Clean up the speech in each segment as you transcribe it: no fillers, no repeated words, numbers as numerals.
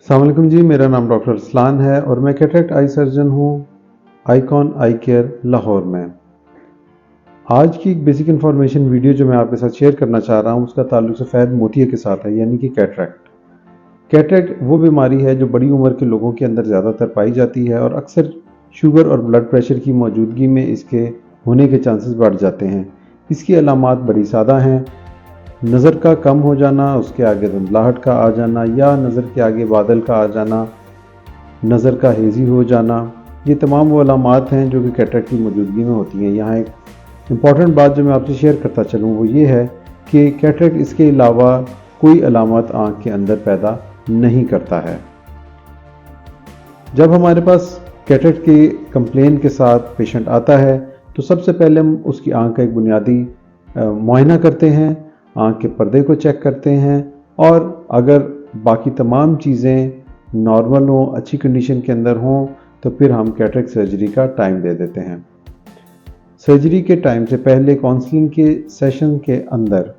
अस्सलाम वालेकुम जी, मेरा नाम डॉक्टर अरसलान है और मैं कैटरेक्ट आई सर्जन हूँ आइकॉन आई केयर लाहौर में। आज की एक बेसिक इन्फॉर्मेशन वीडियो जो मैं आपके साथ शेयर करना चाह रहा हूँ उसका ताल्लुक सफ़ेद मोतिये के साथ है, यानी कि कैटरेक्ट। कैटरेक्ट वो बीमारी है जो बड़ी उम्र के लोगों के अंदर ज़्यादातर पाई जाती है और अक्सर शुगर और ब्लड प्रेशर की मौजूदगी में इसके होने के चांसेस बढ़ जाते हैं। इसकी अलामात बड़ी सादा हैं: नज़र का कम हो जाना, उसके आगे धुंधलाहट का आ जाना या नज़र के आगे बादल का आ जाना, नज़र का हेज़ी हो जाना। ये तमाम वो अलामात हैं जो कि कैटरेक्ट की मौजूदगी में होती हैं। यहाँ एक इम्पॉर्टेंट बात जो मैं आपसे शेयर करता चलूँ वो ये है कि कैटरेक्ट इसके अलावा कोई अलामत आँख के अंदर पैदा नहीं करता है। जब हमारे पास कैटरेक्ट की कंप्लेन के साथ पेशेंट आता है तो सबसे पहले हम उसकी आँख का एक बुनियादी मुआयना करते हैं, आँख के पर्दे को चेक करते हैं और अगर बाकी तमाम चीज़ें नॉर्मल हों, अच्छी कंडीशन के अंदर हों, तो फिर हम कैटरेक्ट सर्जरी का टाइम दे देते हैं। सर्जरी के टाइम से पहले काउंसलिंग के सेशन के अंदर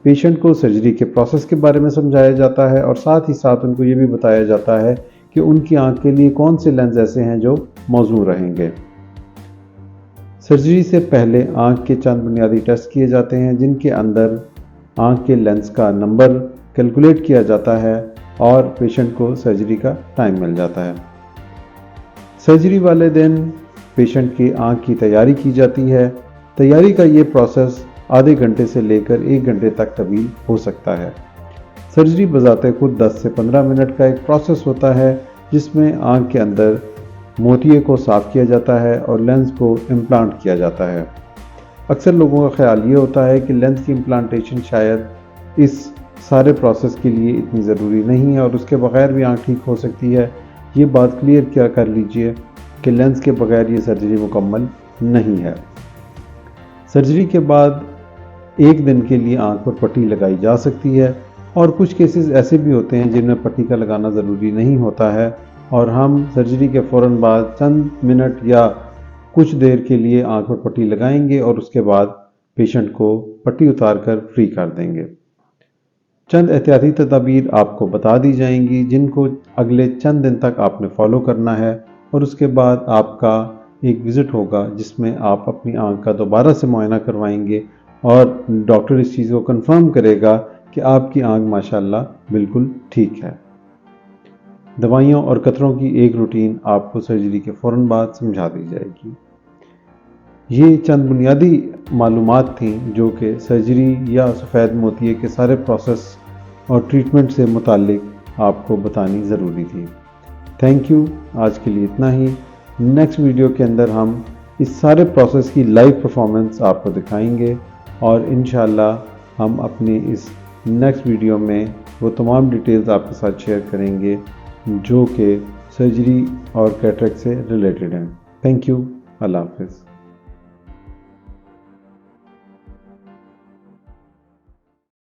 पेशेंट को सर्जरी के प्रोसेस के बारे में समझाया जाता है और साथ ही साथ उनको ये भी बताया जाता है कि उनकी आँख के लिए कौन से लेंस ऐसे हैं जो मौजूद रहेंगे। सर्जरी से पहले आँख के चंद बुनियादी टेस्ट किए जाते हैं जिनके अंदर आँख के लेंस का नंबर कैलकुलेट किया जाता है और पेशेंट को सर्जरी का टाइम मिल जाता है। सर्जरी वाले दिन पेशेंट की आँख की तैयारी की जाती है। तैयारी का ये प्रोसेस आधे घंटे से लेकर 1 घंटे तक तवील हो सकता है। सर्जरी बजाते खुद 10 से 15 मिनट का एक प्रोसेस होता है जिसमें आँख के अंदर मोतिये को साफ़ किया जाता है और लेंस को इम्प्लांट किया जाता है। अक्सर लोगों का ख्याल ये होता है कि लेंस की इम्प्लांटेशन शायद इस सारे प्रोसेस के लिए इतनी ज़रूरी नहीं है और उसके बगैर भी आँख ठीक हो सकती है। ये बात क्लियर क्या कर लीजिए कि लेंस के बगैर ये सर्जरी मुकम्मल नहीं है। सर्जरी के बाद 1 दिन के लिए आँख पर पट्टी लगाई जा सकती है और कुछ केसेस ऐसे भी होते हैं जिनमें पट्टी का लगाना ज़रूरी नहीं होता है और हम सर्जरी के फ़ौरन बाद चंद मिनट या कुछ देर के लिए आँख पर पट्टी लगाएंगे और उसके बाद पेशेंट को पट्टी उतार कर फ्री कर देंगे। चंद एहतियाती तदाबीर आपको बता दी जाएंगी जिनको अगले चंद दिन तक आपने फॉलो करना है और उसके बाद आपका एक विज़िट होगा जिसमें आप अपनी आँख का दोबारा से मुआयना करवाएंगे और डॉक्टर इस चीज़ को कंफर्म करेगा कि आपकी आँख माशाल्लाह बिल्कुल ठीक है। दवाइयों और कतरों की एक रूटीन आपको सर्जरी के फ़ौरन बाद समझा दी जाएगी। ये चंद बुनियादी मालूमात थी जो कि सर्जरी या सफ़ेद मोतिये के सारे प्रोसेस और ट्रीटमेंट से मुताल्लिक आपको बतानी ज़रूरी थी। Thank you. आज के लिए इतना ही। नेक्स्ट वीडियो के अंदर हम इस सारे प्रोसेस की लाइव परफॉर्मेंस आपको दिखाएंगे और इंशाल्लाह हम अपनी इस नेक्स्ट वीडियो में वो तमाम डिटेल्स आपके साथ शेयर करेंगे जो कि सर्जरी और कैटरेक्ट से रिलेटेड हैं। Thank you. अल्लाह हाफ़िज़।